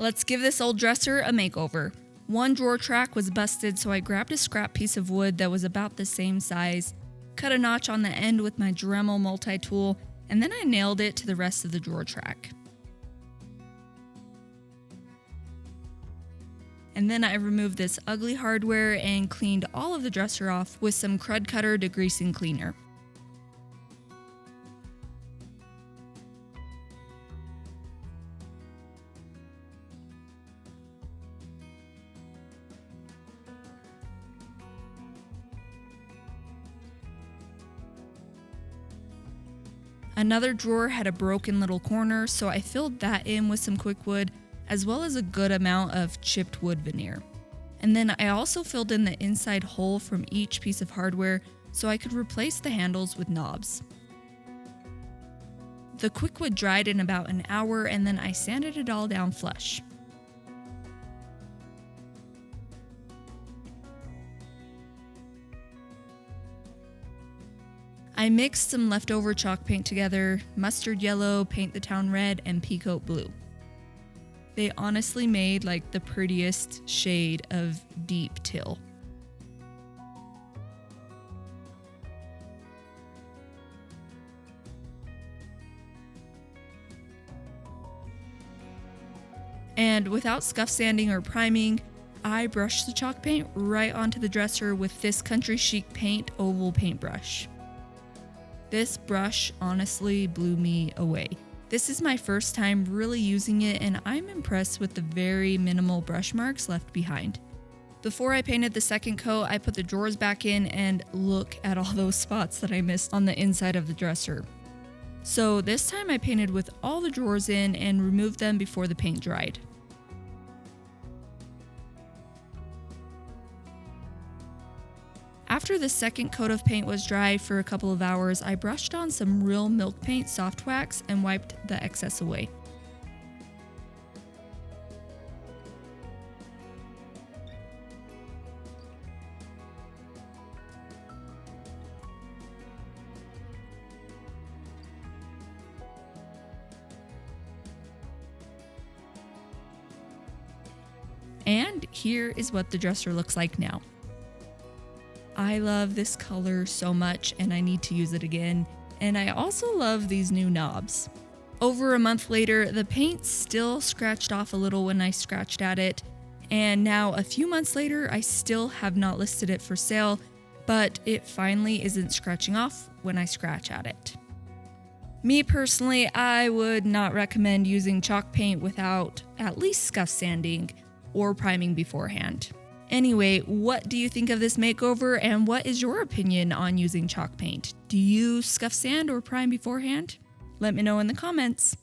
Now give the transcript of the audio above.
Let's give this old dresser a makeover. One drawer track was busted, so I grabbed a scrap piece of wood that was about the same size, cut a notch on the end with my Dremel multi-tool, and then I nailed it to the rest of the drawer track. And then I removed this ugly hardware and cleaned all of the dresser off with some crud cutter degreasing cleaner. Another drawer had a broken little corner, so I filled that in with some quick wood, as well as a good amount of chipped wood veneer. And then I also filled in the inside hole from each piece of hardware so I could replace the handles with knobs. The quick wood dried in about an hour, and then I sanded it all down flush. I mixed some leftover chalk paint together, mustard yellow, paint the town red, and peacoat blue. They honestly made like the prettiest shade of deep teal. And without scuff sanding or priming, I brushed the chalk paint right onto the dresser with this Country Chic Paint oval paintbrush. This brush honestly blew me away. This is my first time really using it, and I'm impressed with the very minimal brush marks left behind. Before I painted the second coat, I put the drawers back in, and look at all those spots that I missed on the inside of the dresser. So this time I painted with all the drawers in and removed them before the paint dried. After the second coat of paint was dry for a couple of hours, I brushed on some real milk paint soft wax and wiped the excess away. And here is what the dresser looks like now. I love this color so much, and I need to use it again. And I also love these new knobs. Over a month later, the paint still scratched off a little when I scratched at it. And now a few months later, I still have not listed it for sale, but it finally isn't scratching off when I scratch at it. Me personally, I would not recommend using chalk paint without at least scuff sanding or priming beforehand. Anyway, what do you think of this makeover, and what is your opinion on using chalk paint? Do you scuff sand or prime beforehand? Let me know in the comments.